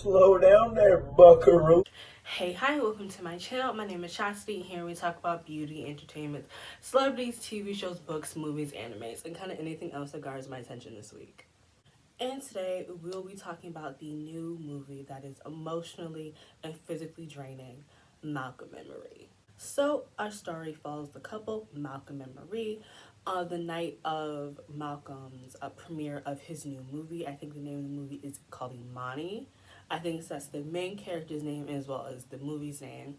Slow down there, buckaroo. Hey, hi, welcome to my channel. My name is Chastity. Here we talk about beauty, entertainment, celebrities, TV shows, books, movies, animes, and kind of anything else that garners my attention this week. And today we'll be talking about the new movie that is emotionally and physically draining, Malcolm and Marie. So our story follows the couple, Malcolm and Marie, on the night of Malcolm's premiere of his new movie. I think the name of the movie is called Imani. I think that's the main character's name as well as the movie's name.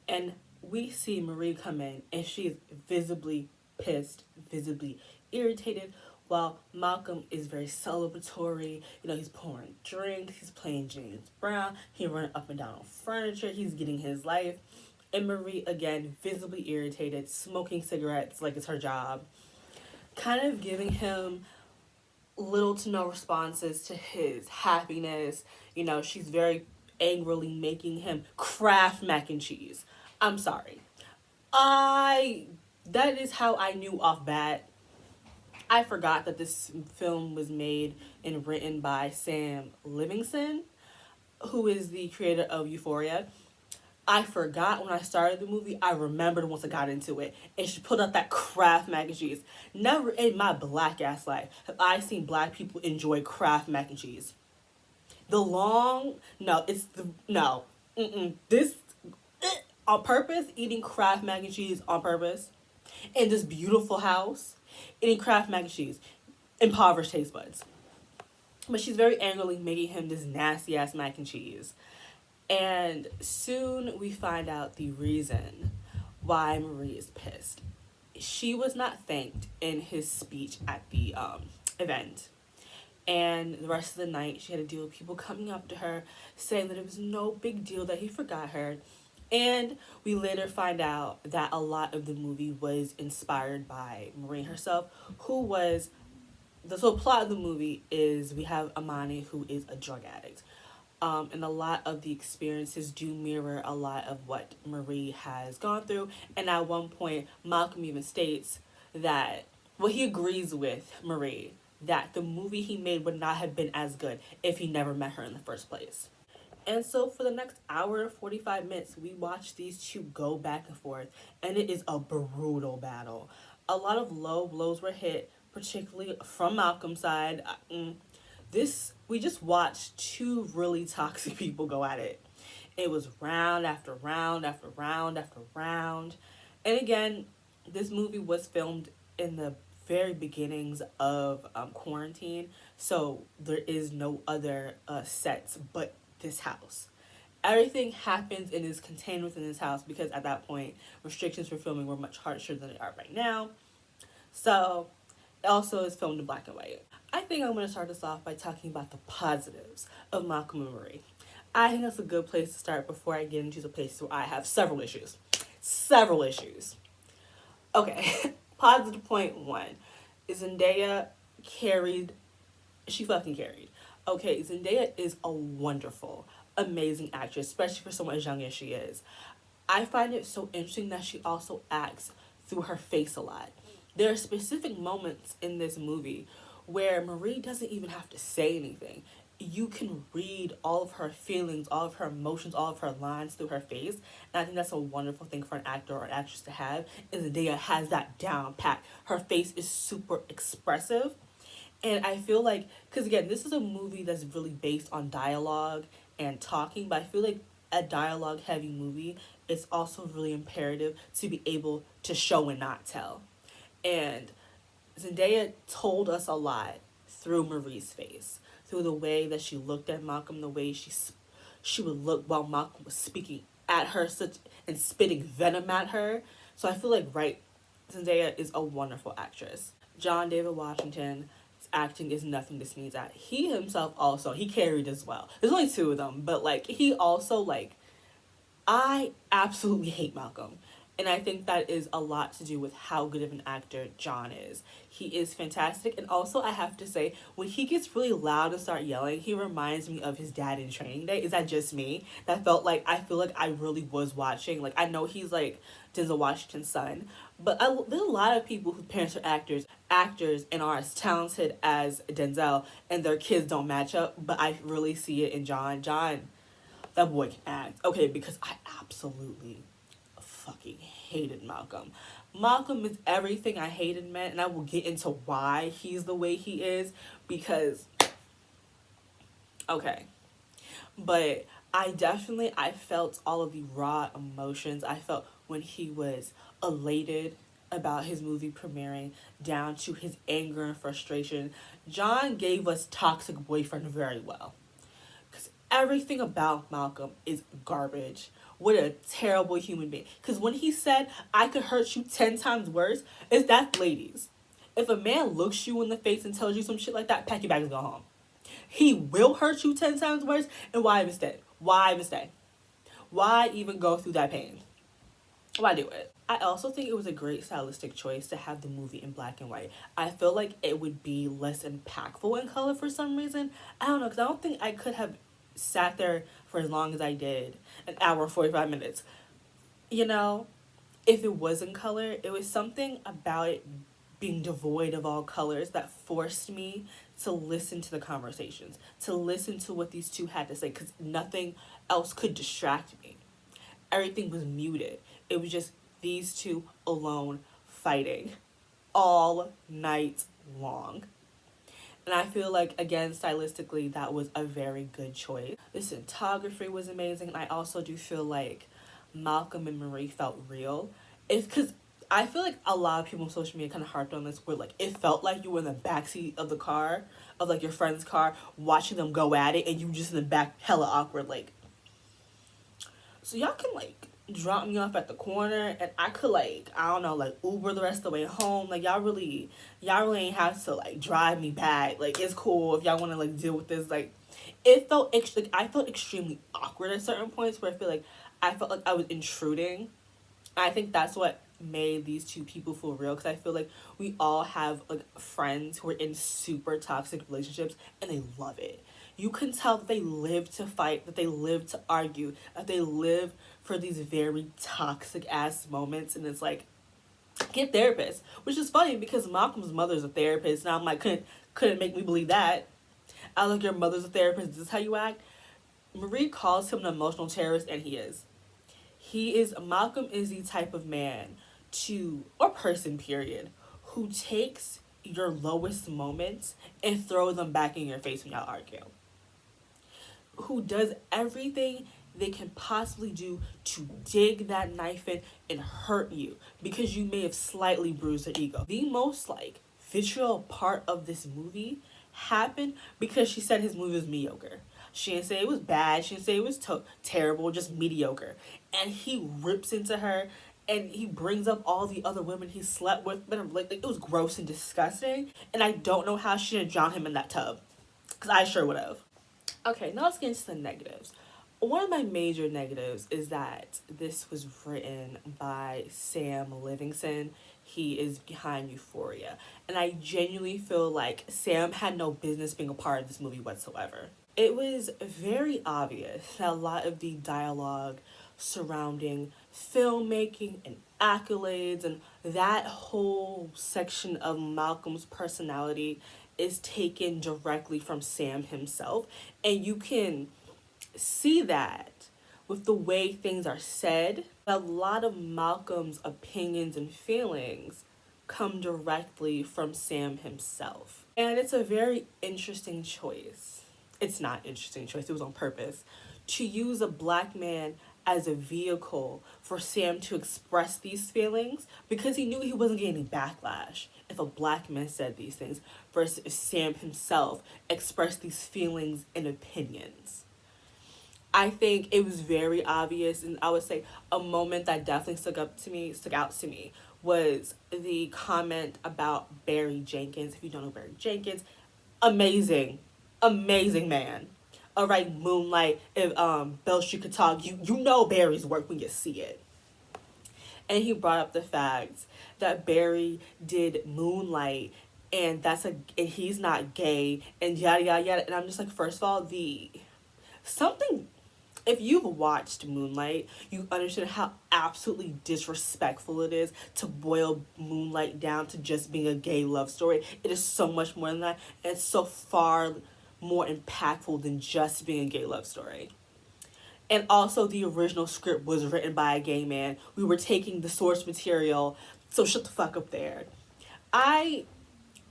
And we see Marie come in and she is visibly pissed, visibly irritated, while Malcolm is very celebratory. You know, he's pouring drinks, he's playing James Brown, he's running up and down on furniture, he's getting his life. And Marie, again, visibly irritated, smoking cigarettes like it's her job, kind of giving him little to no responses to his happiness. You know, she's very angrily making him Kraft mac and cheese. I'm sorry. That is how I knew off bat. I forgot that this film was made and written by Sam Levinson, who is the creator of Euphoria. I forgot when I started the movie. I remembered once I got into it. And she put out that Kraft mac and cheese. Never in my black ass life have I seen black people enjoy Kraft mac and cheese. This, on purpose, eating Kraft mac and cheese on purpose. In this beautiful house, eating Kraft mac and cheese. Impoverished taste buds. But she's very angrily making him this nasty ass mac and cheese. And soon we find out the reason why Marie is pissed. She was not thanked in his speech at the event. And the rest of the night, she had to deal with people coming up to her, saying that it was no big deal that he forgot her. And we later find out that a lot of the movie was inspired by Marie herself, who was... The whole plot of the movie is we have Imani, who is a drug addict. And a lot of the experiences do mirror a lot of what Marie has gone through. And at one point, Malcolm even states that, well, he agrees with Marie that the movie he made would not have been as good if he never met her in the first place. And so for the next hour and 45 minutes, we watch these two go back and forth. And it is a brutal battle. A lot of low blows were hit, particularly from Malcolm's side. We just watched two really toxic people go at it. It was round after round after round after round. And again, this movie was filmed in the very beginnings of quarantine, so there is no other sets but this house. Everything happens and is contained within this house because at that point, restrictions for filming were much harsher than they are right now. So, it also is filmed in black and white. I think I'm going to start this off by talking about the positives of Malcolm and Marie. I think that's a good place to start before I get into the places where I have several issues. Okay, positive point one is Zendaya she fucking carried. Okay, Zendaya is a wonderful, amazing actress, especially for someone as young as she is. I find it so interesting that she also acts through her face a lot. There are specific moments in this movie where Marie doesn't even have to say anything. You can read all of her feelings, all of her emotions, all of her lines through her face. And I think that's a wonderful thing for an actor or an actress to have. And Zendaya has that down pat. Her face is super expressive. And I feel like, because again, this is a movie that's really based on dialogue and talking. But I feel like a dialogue heavy movie is also really imperative to be able to show and not tell. And Zendaya told us a lot through Marie's face, through the way that she looked at Malcolm, the way she would look while Malcolm was speaking at her and spitting venom at her. So I feel like, Zendaya is a wonderful actress. John David Washington's acting is nothing to sneeze at. He himself also, he carried as well. There's only two of them, but he also, I absolutely hate Malcolm. And I think that is a lot to do with how good of an actor John is. He is fantastic. And also, I have to say, when he gets really loud and start yelling, he reminds me of his dad in Training Day. Is that just me? That felt like, I feel like I really was watching. Like, I know he's like Denzel Washington's son, but there's a lot of people whose parents are actors and are as talented as Denzel, and their kids don't match up. But I really see it in John. John, that boy can act. Okay, because I absolutely fucking hated Malcolm. Malcolm is everything I hated men, and I will get into why he's the way he is because okay. But I felt all of the raw emotions. I felt when he was elated about his movie premiering down to his anger and frustration. John gave us Toxic Boyfriend very well. Because everything about Malcolm is garbage. What a terrible human being. Because when he said, I could hurt you 10 times worse, it's that, ladies. If a man looks you in the face and tells you some shit like that, pack your bags and go home. He will hurt you 10 times worse, and why even stay? Why even stay? Why even go through that pain? Why do it? I also think it was a great stylistic choice to have the movie in black and white. I feel like it would be less impactful in color for some reason. I don't know, because I don't think I could have sat there for as long as I did, an hour and 45 minutes. You know, if it was in color, it was something about it being devoid of all colors that forced me to listen to the conversations, to listen to what these two had to say, because nothing else could distract me. Everything was muted. It was just these two alone fighting all night long. And I feel like, again, stylistically, that was a very good choice. The cinematography was amazing. And I also do feel like Malcolm and Marie felt real. It's because I feel like a lot of people on social media kind of harped on this where, like, it felt like you were in the backseat of the car, of, like, your friend's car, watching them go at it, and you just in the back, hella awkward, like, so y'all can, like, drop me off at the corner and I could, like, I don't know, like, Uber the rest of the way home. Like, y'all really ain't have to, like, drive me back. Like, it's cool if y'all want to, like, deal with this. Like, it felt like I felt extremely awkward at certain points where I felt like I was intruding. I think that's what made these two people feel real, because I feel like we all have, like, friends who are in super toxic relationships and they love it. You can tell that they live to fight, that they live to argue, that they live for these very toxic ass moments. And it's like, get therapists, which is funny because Malcolm's mother's a therapist. Now I'm like, couldn't make me believe that. I was like, your mother's a therapist, this is how you act? Marie calls him an emotional terrorist, and he is. Malcolm is the type of man or person, period, who takes your lowest moments and throws them back in your face when y'all argue. Who does everything they can possibly do to dig that knife in and hurt you because you may have slightly bruised their ego. The most, like, vitriol part of this movie happened because she said his movie was mediocre. She didn't say it was bad. She didn't say it was terrible, just mediocre. And he rips into her and he brings up all the other women he slept with. But like, it was gross and disgusting. And I don't know how she didn't drown him in that tub, because I sure would have. Okay, now let's get into the negatives. One of my major negatives is that this was written by Sam Levinson. He is behind Euphoria. And I genuinely feel like Sam had no business being a part of this movie whatsoever. It was very obvious that a lot of the dialogue surrounding filmmaking and accolades and that whole section of Malcolm's personality is taken directly from Sam himself. And you can see that with the way things are said. A lot of Malcolm's opinions and feelings come directly from Sam himself. And it's a very interesting choice. It's not an interesting choice, it was on purpose. To use a black man as a vehicle for Sam to express these feelings, because he knew he wasn't getting any backlash if a black man said these things, versus Sam himself expressed these feelings and opinions. I think it was very obvious, and I would say a moment that definitely stuck out to me was the comment about Barry Jenkins. If you don't know Barry Jenkins, amazing man. All right, Moonlight, if Bell Street could talk, you know Barry's work when you see it. And he brought up the fact that Barry did Moonlight, and and he's not gay, and yada yada yada. And I'm just like, first of all, the something, if you've watched Moonlight, you understand how absolutely disrespectful it is to boil Moonlight down to just being a gay love story. It is so much more than that, and it's so far more impactful than just being a gay love story. And also, the original script was written by a gay man. We were taking the source material, so shut the fuck up there. I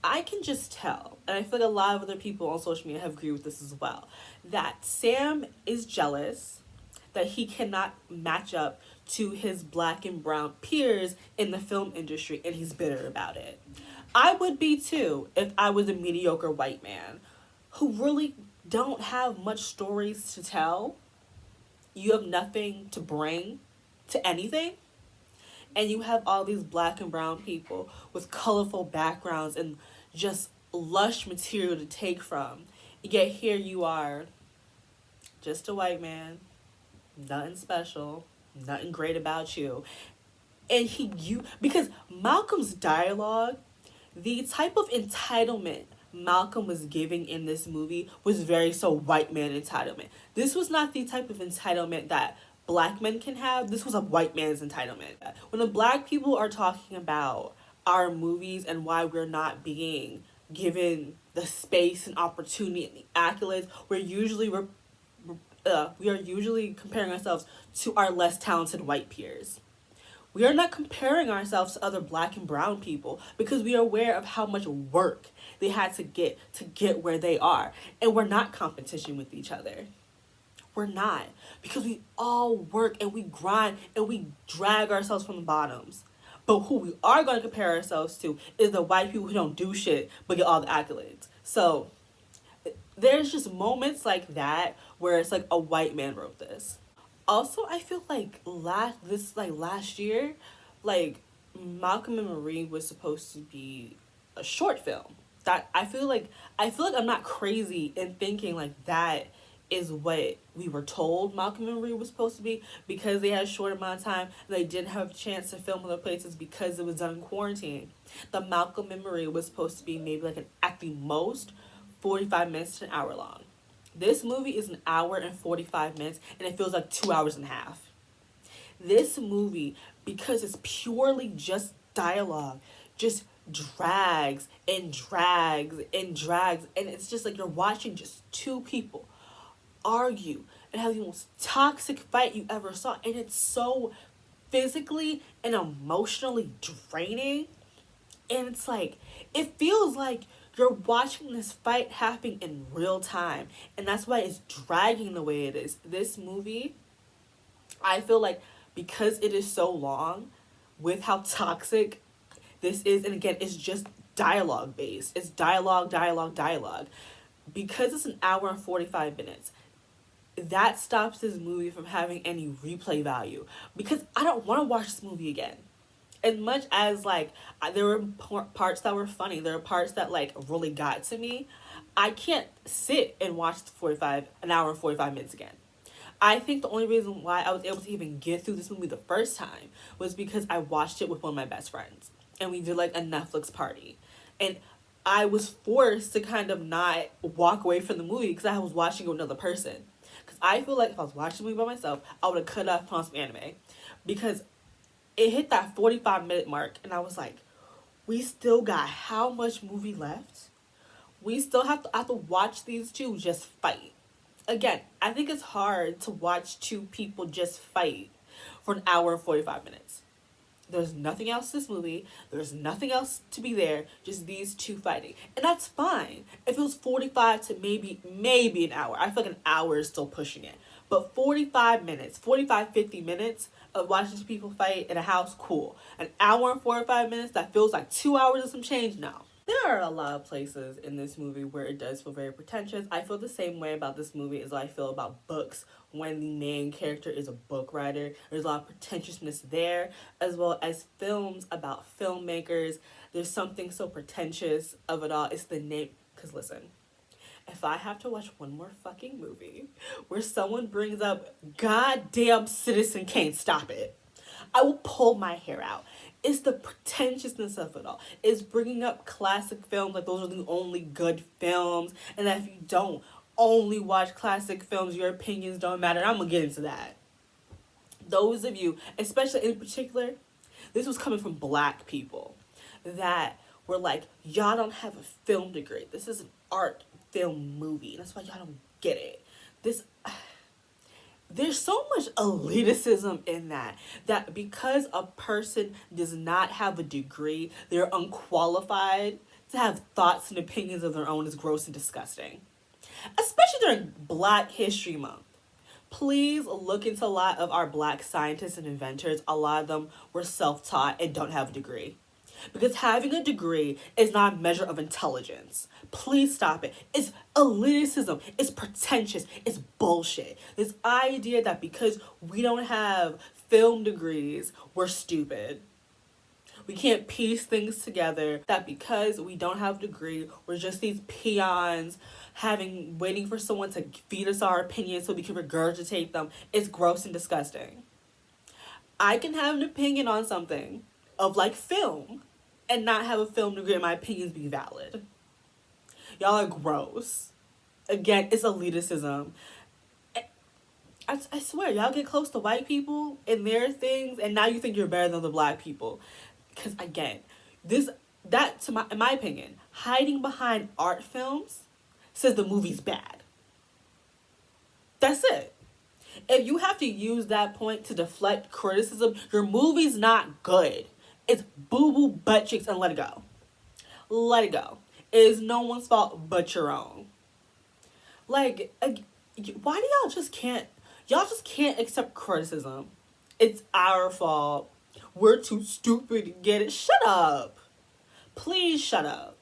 I can just tell, and I feel like a lot of other people on social media have agreed with this as well, that Sam is jealous that he cannot match up to his black and brown peers in the film industry, and he's bitter about it. I would be too if I was a mediocre white man who really don't have much stories to tell. You have nothing to bring to anything, and you have all these black and brown people with colorful backgrounds and just lush material to take from. Yet here you are, just a white man, nothing special, nothing great about you. And because Malcolm's dialogue, the type of entitlement Malcolm was giving in this movie was very so white man entitlement. This was not the type of entitlement that black men can have. This was a white man's entitlement. When the black people are talking about our movies and why we're not being given the space and opportunity and the accolades, we are usually comparing ourselves to our less talented white peers. We are not comparing ourselves to other black and brown people because we are aware of how much work they had to get where they are. And we're not competition with each other. We're not. Because we all work and we grind and we drag ourselves from the bottoms. But who we are going to compare ourselves to is the white people who don't do shit but get all the accolades. So there's just moments like that where it's like a white man wrote this. Also, I feel like last year, like Malcolm and Marie was supposed to be a short film. That I feel like I'm not crazy in thinking like that is what we were told Malcolm and Marie was supposed to be, because they had a short amount of time and they didn't have a chance to film other places because it was done in quarantine. The Malcolm and Marie was supposed to be maybe like at the most 45 minutes to an hour long. This movie is an hour and 45 minutes, and it feels like 2 hours and a half. This movie, because it's purely just dialogue, just drags and drags and drags. And it's just like you're watching just two people argue and have the most toxic fight you ever saw. And it's so physically and emotionally draining. And it's like, it feels like you're watching this fight happening in real time. And that's why it's dragging the way it is. This movie, I feel like because it is so long, with how toxic this is, and again, it's just dialogue based. It's dialogue, dialogue, dialogue. Because it's an hour and 45 minutes, that stops this movie from having any replay value. Because I don't want to watch this movie again. As much as like there were parts that were funny, there were parts that like really got to me, I can't sit and watch an hour and 45 minutes again. I think the only reason why I was able to even get through this movie the first time was because I watched it with one of my best friends, and we did like a Netflix party, and I was forced to kind of not walk away from the movie because I was watching it with another person. Because I feel like if I was watching the movie by myself, I would have cut off on some anime, because it hit that 45-minute mark, and I was like, we still got how much movie left? We still have to watch these two just fight. Again, I think it's hard to watch two people just fight for an hour and 45 minutes. There's nothing else to this movie. There's nothing else to be there. Just these two fighting. And that's fine. If it was 45 to maybe an hour. I feel like an hour is still pushing it. But 45 minutes, 50 minutes of watching two people fight in a house, cool. An hour and 45 minutes that feels like 2 hours and some change, no. There are a lot of places in this movie where it does feel very pretentious. I feel the same way about this movie as I feel about books when the main character is a book writer. There's a lot of pretentiousness there, as well as films about filmmakers. There's something so pretentious of it all. It's the name. Because listen, if I have to watch one more fucking movie where someone brings up goddamn Citizen Kane, stop it. I will pull my hair out. It's the pretentiousness of it all. It's bringing up classic films like those are the only good films, and that if you don't only watch classic films, your opinions don't matter. And I'm gonna get into that. Those of you, especially in particular, this was coming from black people that were like, y'all don't have a film degree. This is an art film movie. That's why y'all don't get it. This there's so much elitism in that because a person does not have a degree, they're unqualified to have thoughts and opinions of their own is gross and disgusting. Especially during Black History Month. Please look into a lot of our black scientists and inventors. A lot of them were self-taught and don't have a degree. Because having a degree is not a measure of intelligence. Please stop it. It's elitism. It's pretentious. It's bullshit. This idea that because we don't have film degrees, we're stupid. We can't piece things together. That because we don't have a degree, we're just these peons waiting for someone to feed us our opinions so we can regurgitate them. It's gross and disgusting. I can have an opinion on something of like film and not have a film degree and my opinions be valid. Y'all are gross. Again, it's elitism. I swear, y'all get close to white people and their things, and now you think you're better than the black people. Because again, in my opinion, hiding behind art films says the movie's bad. That's it. If you have to use that point to deflect criticism, your movie's not good. It's boo-boo butt cheeks and let it go. Let it go. It is no one's fault but your own. Like, why do y'all just can't accept criticism? It's our fault. We're too stupid to get it. Shut up. Please shut up.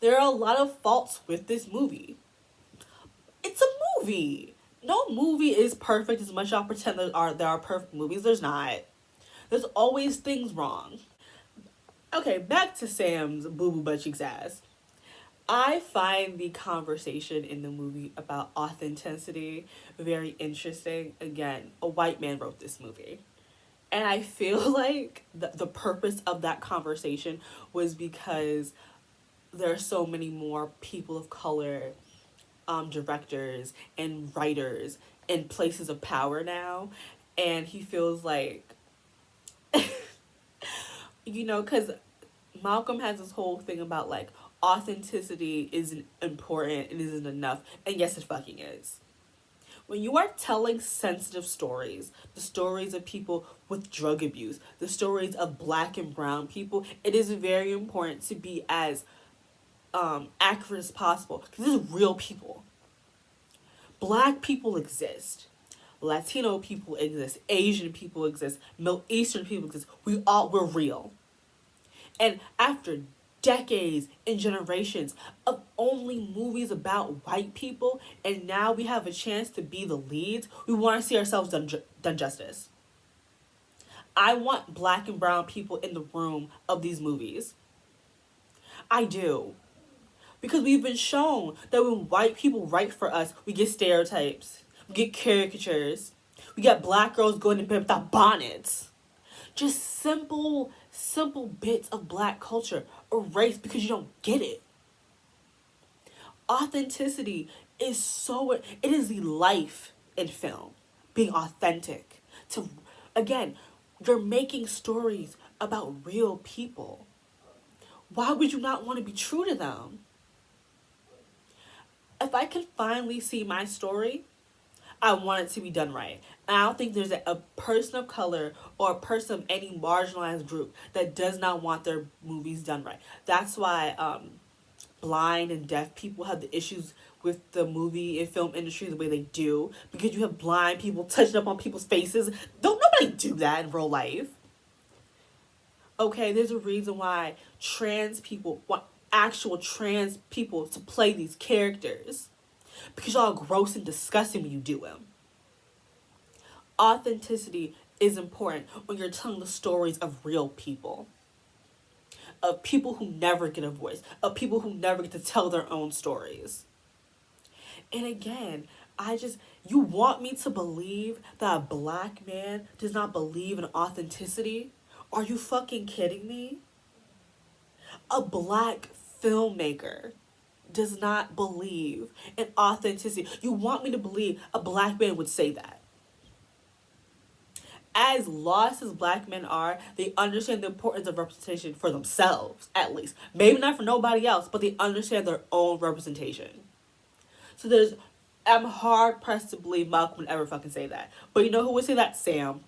There are a lot of faults with this movie. It's a movie. No movie is perfect as much as y'all pretend there are perfect movies. There's not. There's always things wrong. Okay, back to Sam's boo-boo butt cheeks ass. I find the conversation in the movie about authenticity very interesting. Again, a white man wrote this movie. And I feel like the purpose of that conversation was because there are so many more people of color, directors and writers in places of power now. And he feels like, because Malcolm has this whole thing about like authenticity isn't important, it isn't enough. And yes, it fucking is. When you are telling sensitive stories, the stories of people with drug abuse, the stories of black and brown people, it is very important to be as accurate as possible. Because these are real people. Black people exist. Latino people exist. Asian people exist. Middle Eastern people exist. We're real. And after decades and generations of only movies about white people, and now we have a chance to be the leads, we want to see ourselves done justice. I want black and brown people in the room of these movies. I do. Because we've been shown that when white people write for us, we get stereotypes, we get caricatures, we get black girls going to bed without bonnets. Just simple bits of black culture erased because you don't get it. Authenticity it is the life in film. Being authentic. Again, you're making stories about real people. Why would you not want to be true to them? If I can finally see my story, I want it to be done right. And I don't think there's a person of color or a person of any marginalized group that does not want their movies done right. That's why blind and deaf people have the issues with the movie and film industry the way they do. Because you have blind people touching up on people's faces. Don't nobody do that in real life. Okay, there's a reason why trans people want actual trans people to play these characters. Because y'all are gross and disgusting when you do them. Authenticity is important when you're telling the stories of real people. Of people who never get a voice. Of people who never get to tell their own stories. And again, You want me to believe that a black man does not believe in authenticity? Are you fucking kidding me? A black filmmaker does not believe in authenticity. You want me to believe a black man would say that? As lost as black men are, they understand the importance of representation for themselves, at least. Maybe not for nobody else, but they understand their own representation. So I'm hard pressed to believe Malcolm would ever fucking say that. But you know who would say that? Sam.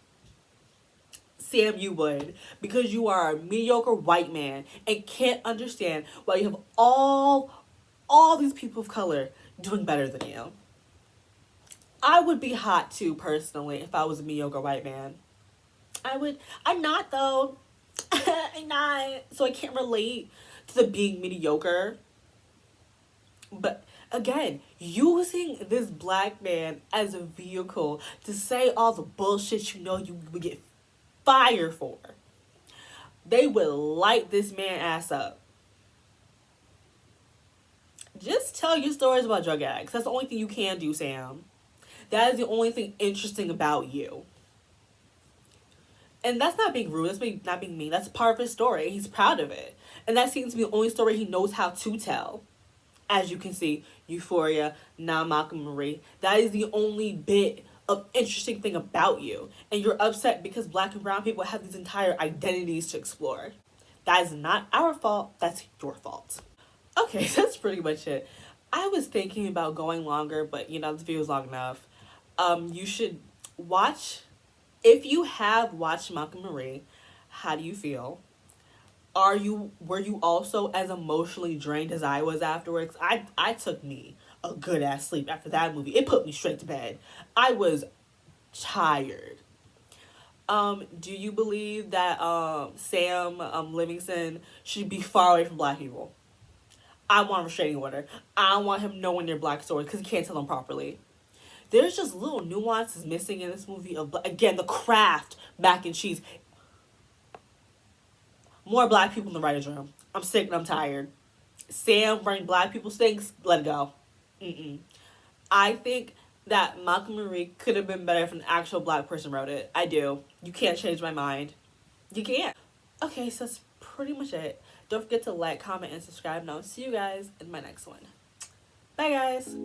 Sam, you would. Because you are a mediocre white man and can't understand why you have all these people of color doing better than you. I would be hot too, personally, if I was a mediocre white man. I would. I'm not, though. I'm not. So I can't relate to the being mediocre. But again, using this black man as a vehicle to say all the bullshit you know you would get fired for. They would light this man ass up. Just tell your stories about drug addicts. That's the only thing you can do, Sam. That is the only thing interesting about you. And that's not being rude. That's not being mean. That's part of his story. He's proud of it. And that seems to be the only story he knows how to tell. As you can see, Euphoria, now Malcolm Marie. That is the only bit of interesting thing about you. And you're upset because black and brown people have these entire identities to explore. That is not our fault. That's your fault. Okay, so that's pretty much it. I was thinking about going longer, but this video is long enough. You should watch. If you have watched Malcolm Marie, how do you feel? Were you also as emotionally drained as I was afterwards? I took me a good ass sleep after that movie. It put me straight to bed. I was tired. Do you believe that Sam Levinson should be far away from black people? I want a restraining order. I don't want him knowing their black stories because he can't tell them properly. There's just little nuances missing in this movie of, again, the Kraft mac and cheese. More black people in the writer's room. I'm sick and I'm tired. Sam running black people stinks. Let it go. I think that Malcolm Marie could have been better if an actual black person wrote it. I do. You can't change my mind. You can't. Okay, so that's pretty much it. Don't forget to like, comment, and subscribe. And I'll see you guys in my next one. Bye, guys.